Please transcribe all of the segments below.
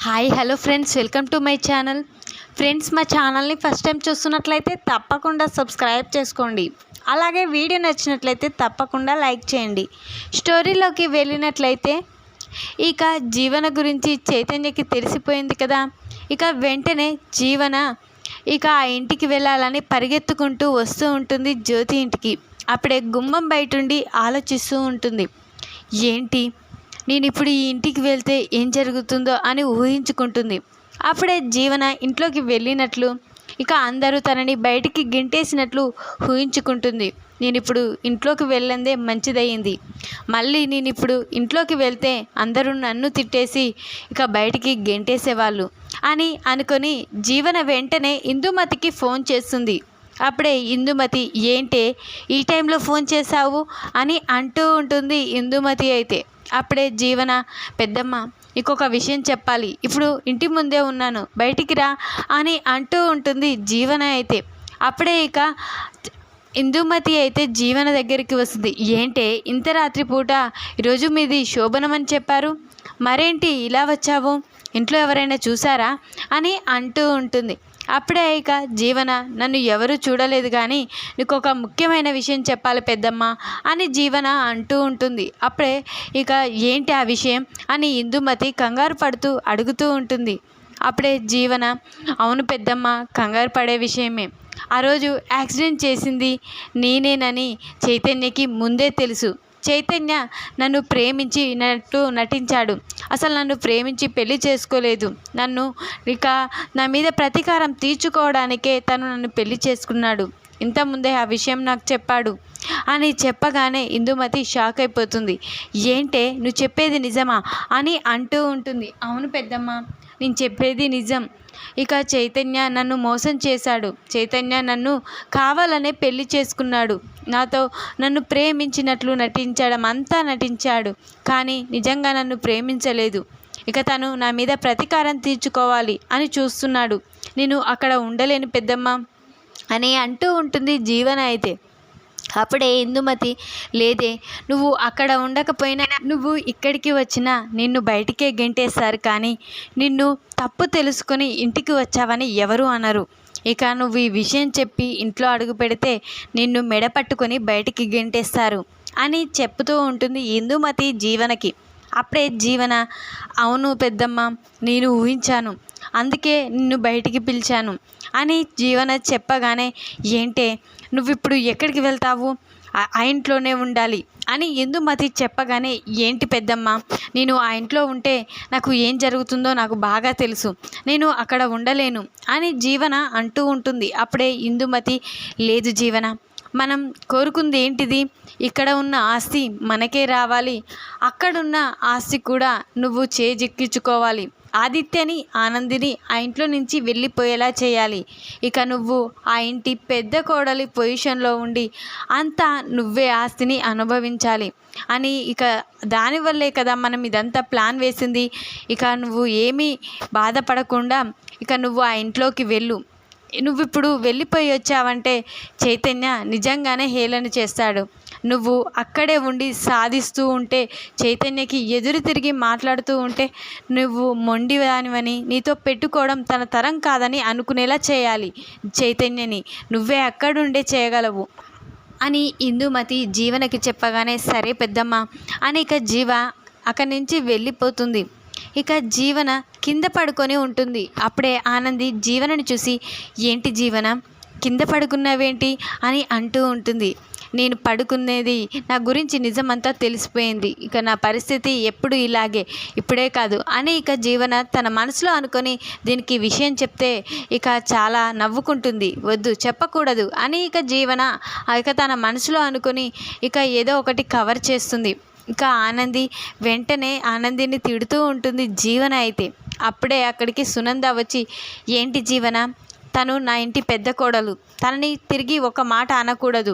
Hi hello friends, welcome to my channel. Friends, మా ఛానల్ని first time చూస్తున్నట్లయితే తప్పకుండా సబ్స్క్రైబ్ చేసుకోండి. అలాగే వీడియో నచ్చినట్లయితే తప్పకుండా లైక్ చేయండి. స్టోరీలోకి వెళ్ళినట్లయితే ఇక జీవన గురించి చైతన్యకి తెలిసిపోయింది కదా. ఇక వెంటనే జీవన ఇక ఆ ఇంటికి వెళ్ళాలని పరిగెత్తుకుంటూ వస్తూ ఉంటుంది జ్యోతి ఇంటికి. అప్పుడే గుమ్మం బయటుండి ఆలోచిస్తూ ఉంటుంది. ఏంటి, నేను ఇప్పుడు ఈ ఇంటికి వెళ్తే ఏం జరుగుతుందో అని ఊహించుకుంటుంది. అప్పుడే జీవన ఇంట్లోకి వెళ్ళినట్లు, ఇక అందరూ తనని బయటికి గెంటేసినట్లు ఊహించుకుంటుంది. నేను ఇప్పుడు ఇంట్లోకి వెళ్ళందే మంచిదయ్యింది. మళ్ళీ నేను ఇప్పుడు ఇంట్లోకి వెళ్తే అందరూ నన్ను తిట్టేసి ఇక బయటికి గెంటేసేవాళ్ళు అని అనుకొని జీవన వెంటనే ఇందుమతికి ఫోన్ చేస్తుంది. అప్పుడే ఇందుమతి, ఏంటే ఈ టైంలో ఫోన్ చేశావు అని అంటూ ఉంటుంది ఇందుమతి. అయితే అప్పుడే జీవన, పెద్దమ్మ ఇంకొక విషయం చెప్పాలి, ఇప్పుడు ఇంటి ముందే ఉన్నాను, బయటికి రా అని అంటూ ఉంటుంది జీవన. అయితే అప్పుడే ఇక ఇందుమతి అయితే జీవన దగ్గరికి వస్తుంది. ఏంటే ఇంత రాత్రిపూట, ఈరోజు మీది శోభనం అని చెప్పారు, మరేంటి ఇలా వచ్చావు, ఇంట్లో ఎవరైనా చూసారా అని అంటూ ఉంటుంది. అప్పుడే ఇక జీవన, నన్ను ఎవరు చూడలేదు కానీ నీకు ఒక ముఖ్యమైన విషయం చెప్పాలి పెద్దమ్మ అని జీవన అంటూ ఉంటుంది. అప్పుడే ఇక ఏంటి ఆ విషయం అని ఇందుమతి కంగారు పడుతూ అడుగుతూ ఉంటుంది. అప్పుడే జీవన, అవును పెద్దమ్మ, కంగారు పడే విషయమే. ఆ రోజు యాక్సిడెంట్ చేసింది నేనేనని చైతన్యకి ముందే తెలుసు. చైతన్య నన్ను ప్రేమించినట్టు నటించాడు. అసలు నన్ను ప్రేమించి పెళ్లి చేసుకోలేదు. నన్ను ఇక నా మీద ప్రతీకారం తీర్చుకోవడానికే తను నన్ను పెళ్లి చేసుకున్నాడు. ఇంతకుముందే ఆ విషయం నాకు చెప్పాడు అని చెప్పగానే ఇందుమతి షాక్ అయిపోతుంది. ఏంటే నువ్వు చెప్పేది నిజమా అని అంటూ ఉంటుంది. అవును పెద్దమ్మ, నేను చెప్పేది నిజం. ఇక చైతన్య నన్ను మోసం చేశాడు. చైతన్య నన్ను కావాలనే పెళ్లి చేసుకున్నాడు. నాతో నన్ను ప్రేమించినట్లు నటించడం అంతా నటించాడు, కానీ నిజంగా నన్ను ప్రేమించలేదు. ఇక తను నా మీద ప్రతీకారం తీర్చుకోవాలి అని చూస్తున్నాడు. నేను అక్కడ ఉండలేను పెద్దమ్మ అని అంటూ ఉంటుంది జీవన. అయితే అప్పుడే ఇందుమతి, లేదే, నువ్వు అక్కడ ఉండకపోయినా నువ్వు ఇక్కడికి వచ్చినా నిన్ను బయటికే గెంటేస్తారు, కానీ నిన్ను తప్పు తెలుసుకొని ఇంటికి వచ్చావని ఎవరు అనరు. ఇక నువ్వు ఈ విషయం చెప్పి ఇంట్లో అడుగు పెడితే నిన్ను మెడ పట్టుకొని బయటికి గెంటేస్తారు అని చెప్తూ ఉంటుంది ఇందుమతి జీవనకి. అప్పుడే జీవన, అవును పెద్దమ్మ, నేను ఊహించాను, అందుకే నిన్ను బయటికి పిలిచాను అని జీవన చెప్పగానే, ఏంటే నువ్వు ఇప్పుడు ఎక్కడికి వెళ్తావు, ఆ ఇంట్లోనే ఉండాలి అని ఇందుమతి చెప్పగానే, ఏంటి పెద్దమ్మ, నేను ఆ ఇంట్లో ఉంటే నాకు ఏం జరుగుతుందో నాకు బాగా తెలుసు, నేను అక్కడ ఉండలేను అని జీవన అంటూ ఉంటుంది. అప్పుడే ఇందుమతి, లేదు జీవన, మనం కోరుకుంది ఏంటిది, ఇక్కడ ఉన్న ఆస్తి మనకే రావాలి, అక్కడున్న ఆస్తి కూడా నువ్వు చేజిక్కించుకోవాలి, ఆదిత్యని ఆనందిని ఆ ఇంట్లో నుంచి వెళ్ళిపోయేలా చేయాలి. ఇక నువ్వు ఆ ఇంటి పెద్ద కోడలి పొజిషన్లో ఉండి అంతా నువ్వే ఆస్తిని అనుభవించాలి అని, ఇక దానివల్లే కదా మనం ఇదంతా ప్లాన్ వేసింది. ఇక నువ్వు ఏమీ బాధపడకుండా ఇక నువ్వు ఆ ఇంట్లోకి వెళ్ళు. నువ్వు ఇప్పుడు వెళ్ళిపోయి వచ్చావంటే చైతన్య నిజంగానే హేళన చేస్తాడు. నువ్వు అక్కడే ఉండి సాధిస్తూ ఉంటే, చైతన్యకి ఎదురు తిరిగి మాట్లాడుతూ ఉంటే నువ్వు మొండిదానివని, నీతో పెట్టుకోవడం తన తరం కాదని అనుకునేలా చేయాలి చైతన్యని, నువ్వే అక్కడుండే చేయగలవు అని ఇందుమతి జీవనకి చెప్పగానే, సరే పెద్దమ్మ అని ఇక జీవ అక్కడి నుంచి వెళ్ళిపోతుంది. ఇక జీవన కింద పడుకొని ఉంటుంది. అప్పుడే ఆనంది జీవనని చూసి, ఏంటి జీవన, కింద పడుకున్నావేంటి అని అంటూ ఉంటుంది. నేను పడుకునేది నా గురించి నిజమంతా తెలిసిపోయింది, ఇక నా పరిస్థితి ఎప్పుడు ఇలాగే, ఇప్పుడే కాదు అని ఇక జీవన తన మనసులో అనుకొని దీనికి విషయం చెప్తే ఇక చాలా నవ్వుకుంటుంది. వద్దు, చెప్పకూడదు అని ఇక జీవన ఇక తన మనసులో అనుకొని ఇక ఏదో ఒకటి కవర్ చేస్తుంది. ఇక ఆనంది వెంటనే ఆనందిని తిడుతూ ఉంటుంది జీవన. అయితే అప్పుడే అక్కడికి సునంద వచ్చి, ఏంటి జీవన, తను నా ఇంటి పెద్ద కోడలు, తనని తిరిగి ఒక మాట అనకూడదు,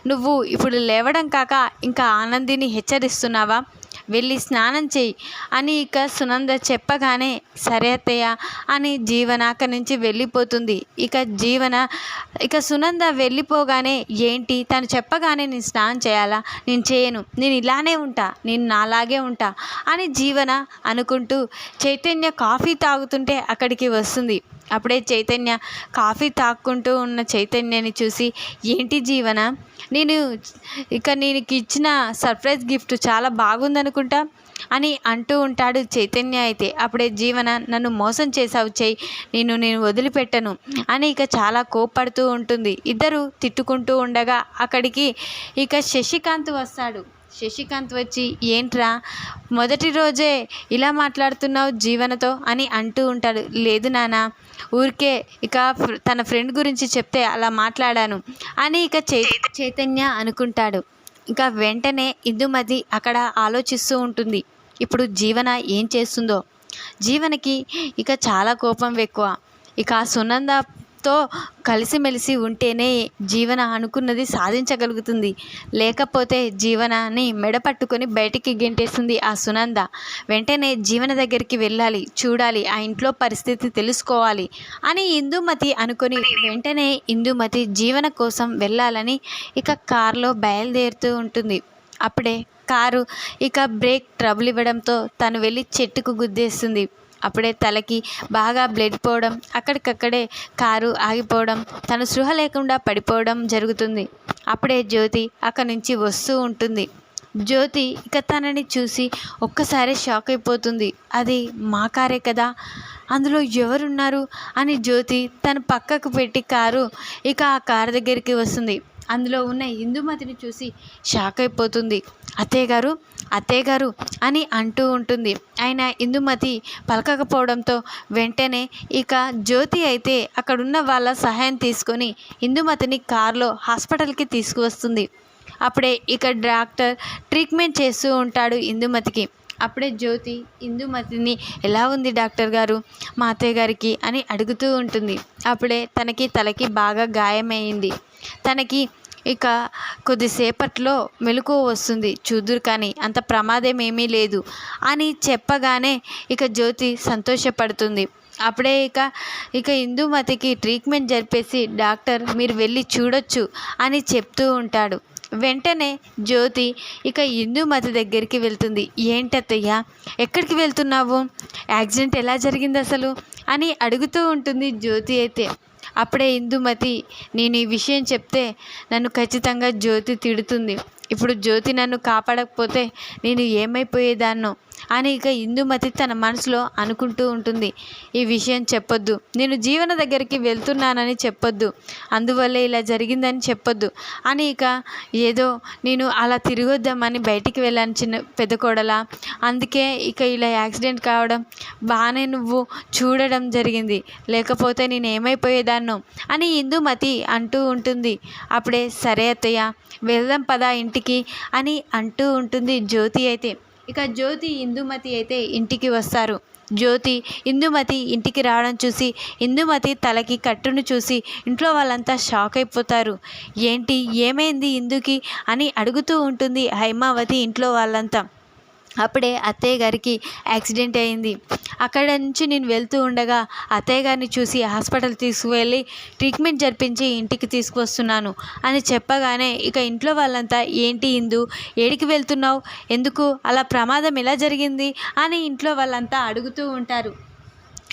నువ్వు ఇప్పుడు లేవడం కాక ఇంకా ఆనందిని హెచ్చరిస్తున్నావా, వెళ్ళి స్నానం చేయి అని ఇక సునంద చెప్పగానే సరే అత్తయ్య అని జీవన అక్కడి నుంచి వెళ్ళిపోతుంది. ఇక సునంద వెళ్ళిపోగానే ఏంటి తను చెప్పగానే నేను స్నానం చేయాలా, నేను చేయను, నేను ఇలానే ఉంటా, నేను నాలాగే ఉంటా అని జీవన అనుకుంటూ చైతన్య కాఫీ తాగుతుంటే అక్కడికి వస్తుంది. అప్పుడే చైతన్య కాఫీ తాక్కుంటూ ఉన్న చైతన్యని చూసి ఏంటి జీవన, నేను నీకు ఇచ్చిన సర్ప్రైజ్ గిఫ్ట్ చాలా బాగుందనుకుంటా అని అంటూ ఉంటాడు చైతన్య. అయితే అప్పుడే జీవన నన్ను మోసం చేసావు చెయ్యి, నేను వదిలిపెట్టను అని ఇక చాలా కోప్పడుతూ ఉంటుంది. ఇద్దరు తిట్టుకుంటూ ఉండగా అక్కడికి ఇక శశికాంత్ వస్తాడు. శశికాంత్ వచ్చి ఏంట్రా మొదటి రోజే ఇలా మాట్లాడుతున్నావు జీవనతో అని అంటూ ఉంటాడు. లేదు నాన్న, ఊరికే ఇక తన ఫ్రెండ్ గురించి చెప్తే అలా మాట్లాడాను అని ఇక చైతన్య అనుకుంటాడు. ఇంకా వెంటనే ఇందుమతి అక్కడ ఆలోచిస్తూ ఉంటుంది. ఇప్పుడు జీవన ఏం చేస్తుందో. జీవనకి ఇక చాలా కోపం ఎక్కువ. ఇక ఆ సునందతో కలిసిమెలిసి ఉంటేనే జీవన అనుకున్నది సాధించగలుగుతుంది. లేకపోతే జీవనాన్ని మెడ పట్టుకొని బయటికి గెంటేస్తుంది ఆ సునంద. వెంటనే జీవన దగ్గరికి వెళ్ళాలి, చూడాలి, ఆ ఇంట్లో పరిస్థితి తెలుసుకోవాలి అని ఇందుమతి అనుకొని వెంటనే ఇందుమతి జీవన కోసం వెళ్ళాలని ఇక కారులో బయలుదేరుతూ ఉంటుంది. అప్పుడే కారు ఇక బ్రేక్ ట్రబుల్ ఇవ్వడంతో తను వెళ్ళి చెట్టుకు గుద్దేస్తుంది. అప్పుడే తలకి బాగా బ్లడ్ పోవడం, అక్కడికక్కడే కారు ఆగిపోవడం, తను స్పృహ లేకుండా పడిపోవడం జరుగుతుంది. అప్పుడే జ్యోతి అక్కడి నుంచి వస్తూ ఉంటుంది. జ్యోతి ఇక తనని చూసి ఒక్కసారి షాక్ అయిపోతుంది. అది మా కారే కదా, అందులో ఎవరున్నారు అని జ్యోతి తన పక్కకు పెట్టి కారు ఇక ఆ కారు దగ్గరికి వస్తుంది. అందులో ఉన్న ఇందుమతిని చూసి షాక్ అయిపోతుంది. అత్తయ్య గారు అని అంటూ ఉంటుంది. ఆయన ఇందుమతి పలకకపోవడంతో వెంటనే ఇక జ్యోతి అయితే అక్కడున్న వాళ్ళ సహాయం తీసుకొని ఇందుమతిని కారులో హాస్పిటల్కి తీసుకువస్తుంది. అప్పుడే ఇక డాక్టర్ ట్రీట్మెంట్ చేస్తూ ఉంటాడు ఇందుమతికి. అప్పుడే జ్యోతి ఇందుమతిని ఎలా ఉంది డాక్టర్ గారు మా అత్తయ్య గారికి అని అడుగుతూ ఉంటుంది. అప్పుడే తలకి బాగా గాయమైంది, తనకి ఇక కొద్దిసేపట్లో మెలకువ వస్తుంది, చూదురు కానీ అంత ప్రమాదం ఏమీ లేదు అని చెప్పగానే ఇక జ్యోతి సంతోషపడుతుంది. అప్పుడే ఇక ఇందుమతికి ట్రీట్మెంట్ జరిపేసి డాక్టర్ మీరు వెళ్ళి చూడొచ్చు అని చెప్తూ ఉంటాడు. వెంటనే జ్యోతి ఇక ఇందుమతి దగ్గరికి వెళ్తుంది. ఏంటత్తయ్య ఎక్కడికి వెళ్తున్నావు, యాక్సిడెంట్ ఎలా జరిగింది అసలు అని అడుగుతూ ఉంటుంది జ్యోతి అయితే. అప్పుడే ఇందుమతి నేను ఈ విషయం చెప్తే నన్ను ఖచ్చితంగా జ్యోతి తిడుతుంది, ఇప్పుడు జ్యోతి నన్ను కాపాడకపోతే నేను ఏమైపోయేదాన్నో అని ఇక ఇందుమతి తన మనసులో అనుకుంటూ ఉంటుంది. ఈ విషయం చెప్పొద్దు, నేను జీవన దగ్గరికి వెళ్తున్నానని చెప్పొద్దు, అందువల్లే ఇలా జరిగిందని చెప్పొద్దు అని ఇక ఏదో నేను అలా తిరిగొద్దామని బయటికి వెళ్ళాను చిన్న పెద్ద కోడలా, అందుకే ఇక ఇలా యాక్సిడెంట్ కావడం బాగానే నువ్వు చూడడం జరిగింది, లేకపోతే నేను ఏమైపోయేదాన్నో అని ఇందుమతి అంటూ ఉంటుంది. అప్పుడే సరే అత్తయ్య వెళ్దాం పదా ఇంటికి అని అంటూ ఉంటుంది జ్యోతి అయితే. ఇక జ్యోతి ఇందుమతి అయితే ఇంటికి వస్తారు. జ్యోతి ఇందుమతి ఇంటికి రావడం చూసి ఇందుమతి తలకి కట్టును చూసి ఇంట్లో వాళ్ళంతా షాక్ అయిపోతారు. ఏంటి ఏమైంది ఇందుకి అని అడుగుతూ ఉంటుంది హైమావతి ఇంట్లో వాళ్ళంతా. అప్పుడే అత్తయ్య గారికి యాక్సిడెంట్ అయింది, అక్కడ నుంచి నేను వెళ్తూ ఉండగా అత్తయ్య గారిని చూసి హాస్పిటల్ తీసుకువెళ్ళి ట్రీట్మెంట్ జరిపించి ఇంటికి తీసుకువస్తున్నాను అని చెప్పగానే ఇక ఇంట్లో వాళ్ళంతా ఏంటి ఇందు ఏడికి వెళ్తున్నావు, ఎందుకు అలా ప్రమాదం ఎలా జరిగింది అని ఇంట్లో వాళ్ళంతా అడుగుతూ ఉంటారు.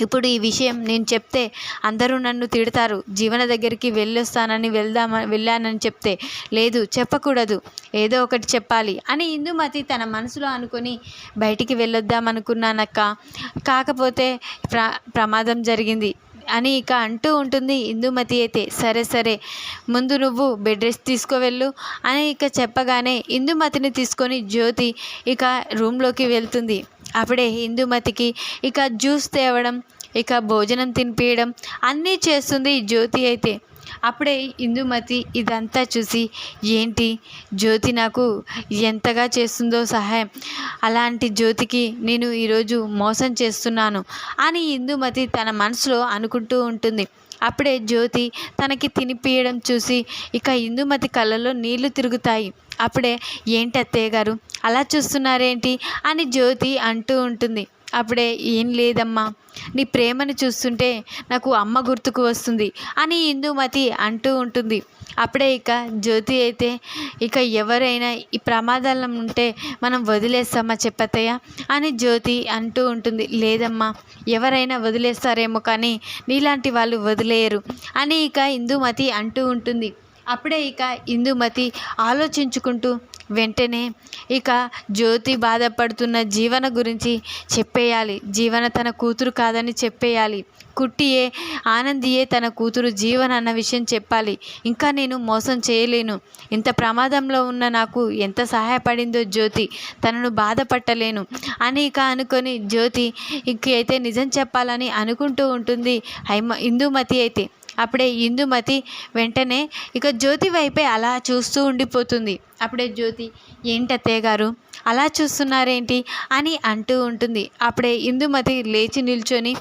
ఇప్పుడు ఈ విషయం నేను చెప్తే అందరూ నన్ను తిడతారు, జీవన దగ్గరికి వెళ్ళానని చెప్తే లేదు చెప్పకూడదు, ఏదో ఒకటి చెప్పాలి అని ఇందుమతి తన మనసులో అనుకొని బయటికి వెళ్ళొద్దామనుకున్నానక్క, కాకపోతే ప్రమాదం జరిగింది అని ఇక అంటూ ఉంటుంది ఇందుమతి అయితే. సరే ముందు నువ్వు బెడ్ రెస్ట్ తీసుకోవెళ్ళు అని ఇక చెప్పగానే ఇందుమతిని తీసుకొని జ్యోతి ఇక రూమ్లోకి వెళ్తుంది. అప్పుడే ఇందుమతికి ఇక జ్యూస్ తేవడం, ఇక భోజనం తినిపించడం అన్నీ చేస్తుంది జ్యోతి అయితే. అప్పుడే ఇందుమతి ఇదంతా చూసి ఏంటి జ్యోతి నాకు ఎంతగా చేస్తుందో సహాయం, అలాంటి జ్యోతికి నేను ఈరోజు మోసం చేస్తున్నాను అని ఇందుమతి తన మనసులో అనుకుంటూ ఉంటుంది. అప్పుడే జ్యోతి తనకి తినిపియడం చూసి ఇక ఇందుమతి కళ్ళలో నీళ్లు తిరుగుతాయి. అప్పుడే ఏంటి అత్తయ్య గారు అలా చూస్తున్నారేంటి అని జ్యోతి అంటూ ఉంటుంది. అప్పుడే ఏం లేదమ్మా, నీ ప్రేమను చూస్తుంటే నాకు అమ్మ గుర్తుకు వస్తుంది అని ఇందుమతి అంటూ ఉంటుంది. అప్పుడే ఇక జ్యోతి అయితే ఇక ఎవరైనా ఈ ప్రమాదాలు ఉంటే మనం వదిలేస్తామా చెప్పత్తయ్య అని జ్యోతి అంటూ ఉంటుంది. లేదమ్మా, ఎవరైనా వదిలేస్తారేమో కానీ నీలాంటి వాళ్ళు వదిలేయరు అని ఇక ఇందుమతి అంటూ ఉంటుంది. అప్పుడే ఇక ఇందుమతి ఆలోచించుకుంటూ వెంటనే ఇక జ్యోతి బాధపడుతున్న జీవన గురించి చెప్పేయాలి. జీవన తన కూతురు కాదని చెప్పేయాలి. కుట్టియే ఆనందియే తన కూతురు జీవన అన్న విషయం చెప్పాలి. ఇంకా నేను మోసం చేయలేను. ఇంత ప్రమాదంలో ఉన్న నాకు ఎంత సహాయపడిందో జ్యోతి, తనను బాధపట్టలేను అని ఇక అనుకొని జ్యోతి ఇంకైతే నిజం చెప్పాలని అనుకుంటూ ఉంటుంది ఇందుమతి అయితే. అప్పుడే ఇందుమతి వెంటనే ఇక జ్యోతి వైపే అలా చూస్తూ ఉండిపోతుంది. అప్పుడే జ్యోతి ఏంటి అత్తయ్య గారు అలా చూస్తున్నారేంటి అని అంటూ ఉంటుంది. అప్పుడే ఇందుమతి లేచి నిల్చొని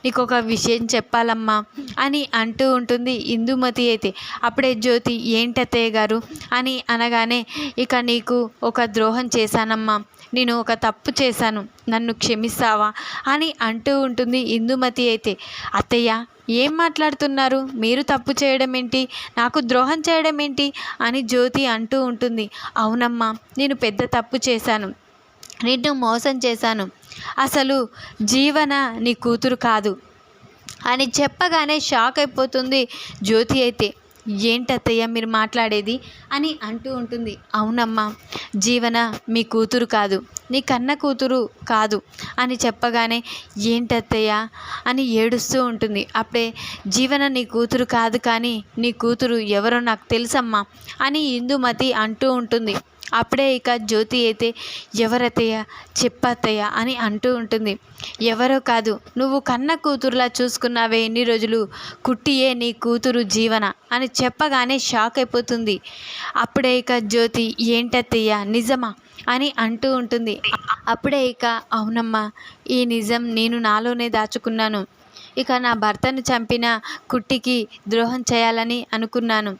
నీకు ఒక విషయం చెప్పాలమ్మా అని అంటూ ఉంటుంది ఇందుమతి అయితే. అప్పుడే జ్యోతి ఏంటి అత్తయ్య గారు అని అనగానే ఇక నీకు ఒక ద్రోహం చేశానమ్మా, నేను ఒక తప్పు చేశాను, నన్ను క్షమిస్తావా అని అంటూ ఉంటుంది ఇందుమతి అయితే. అత్తయ్య ఏం మాట్లాడుతున్నారు, మీరు తప్పు చేయడం ఏంటి, నాకు ద్రోహం చేయడం ఏంటి అని జ్యోతి అంటూ ఉంటుంది. అవునమ్మా, నేను పెద్ద తప్పు చేశాను, నిన్ను మోసం చేశాను. అసలు జీవన నీ కూతురు కాదు అని చెప్పగానే షాక్ అయిపోతుంది జ్యోతి అయితే. ఏంటత్తయ్య మీరు మాట్లాడేది అని అంటూ ఉంటుంది. అవునమ్మా, జీవన మీ కూతురు కాదు, నీ కన్న కూతురు కాదు అని చెప్పగానే ఏంటత్తయ్య అని ఏడుస్తూ ఉంటుంది. అప్పుడే జీవన నీ కూతురు కాదు కానీ నీ కూతురు ఎవరో నాకు తెలుసమ్మా అని ఇందుమతి అంటూ ఉంటుంది. అప్పుడే ఇక జ్యోతి అయితే ఎవరత్తయ్య చెప్పత్తయ్య అని అంటూ ఉంటుంది. ఎవరో కాదు, నువ్వు కన్న కూతురులా చూసుకున్నావే ఎన్ని రోజులు, కుట్టియే నీ కూతురు జీవన అని చెప్పగానే షాక్ అయిపోతుంది. అప్పుడే ఇక జ్యోతి ఏంటత్తయ్య నిజమా అని అంటూ ఉంటుంది. అప్పుడే ఇక అవునమ్మా, ఈ నిజం నేను నాలోనే దాచుకున్నాను. ఇక నా భర్తను చంపిన కుట్టికి ద్రోహం చేయాలని అనుకున్నాను.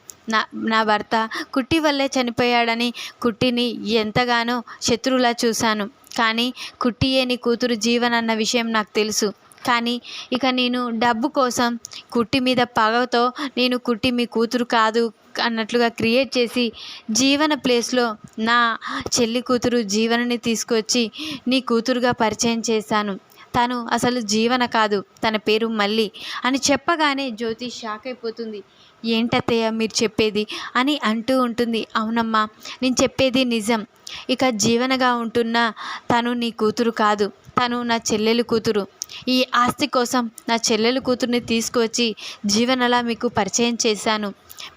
నా భర్త కుట్టి వల్లే చనిపోయాడని కుట్టిని ఎంతగానో శత్రువులా చూశాను. కానీ కుట్టియే నీ కూతురు జీవన అన్న విషయం నాకు తెలుసు. కానీ ఇక నేను డబ్బు కోసం కుట్టి మీద పగతో నేను కుట్టి మీ కూతురు కాదు అన్నట్లుగా క్రియేట్ చేసి జీవన ప్లేస్లో నా చెల్లి కూతురు జీవనని తీసుకొచ్చి నీ కూతురుగా పరిచయం చేశాను. తను అసలు జీవన కాదు, తన పేరు మల్లి అని చెప్పగానే జ్యోతి షాక్ అయిపోతుంది. ఏంటత్తయ్య మీరు చెప్పేది అని అంటూ ఉంటుంది. అవునమ్మా, నేను చెప్పేది నిజం. ఇక జీవనగా ఉంటున్న తను నీ కూతురు కాదు, తను నా చెల్లెలు కూతురు. ఈ ఆస్తి కోసం నా చెల్లెలు కూతుర్ని తీసుకువచ్చి జీవనలా మీకు పరిచయం చేశాను.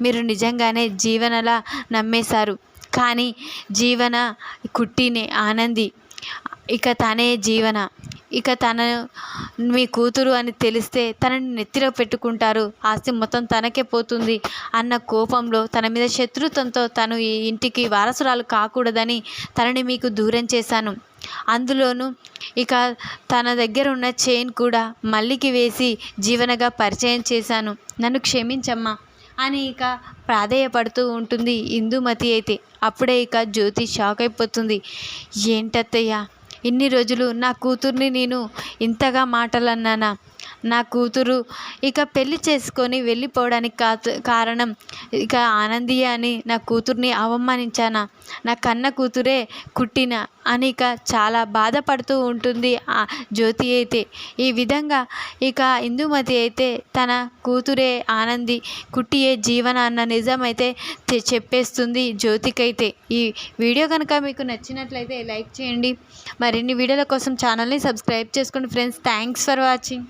మీరు నిజంగానే జీవనలా నమ్మేశారు. కానీ జీవన కుట్టినే ఆనంది, ఇక తనే జీవన. ఇక తన మీ కూతురు అని తెలిస్తే తనని నెత్తిలో పెట్టుకుంటారు, ఆస్తి మొత్తం తనకే పోతుంది అన్న కోపంలో తన మీద శత్రుత్వంతో తను ఈ ఇంటికి వారసురాలు కాకూడదని తనని మీకు దూరం చేశాను. అందులోనూ ఇక తన దగ్గర ఉన్న చైన్ కూడా మల్లికి వేసి జీవనగా పరిచయం చేశాను. నన్ను క్షమించమ్మా అని ఇక ప్రాధేయపడుతూ ఉంటుంది ఇందుమతి అయితే. అప్పుడే ఇక జ్యోతి షాక్ అయిపోతుంది. ఏంటత్తయ్య ఇన్ని రోజులు నా కూతుర్ని నేను ఇంతగా మాటలు అన్నానా? నా కూతురు ఇక పెళ్లి చేసుకొని వెళ్ళిపోవడానికి కారణం ఇక ఆనందియే అని నా కూతుర్ని అవమానించానా? నా కన్న కూతురే కుట్టిన అని ఇక చాలా బాధపడుతూ ఉంటుంది జ్యోతి అయితే. ఈ విధంగా ఇక ఇందుమతి అయితే తన కూతురే ఆనంది, కుట్టియే జీవన అన్న నిజమైతే చెప్పేస్తుంది జ్యోతికైతే. ఈ వీడియో కనుక మీకు నచ్చినట్లయితే లైక్ చేయండి. మరిన్ని వీడియోల కోసం ఛానల్ని సబ్స్క్రైబ్ చేసుకోండి ఫ్రెండ్స్. Thanks for watching.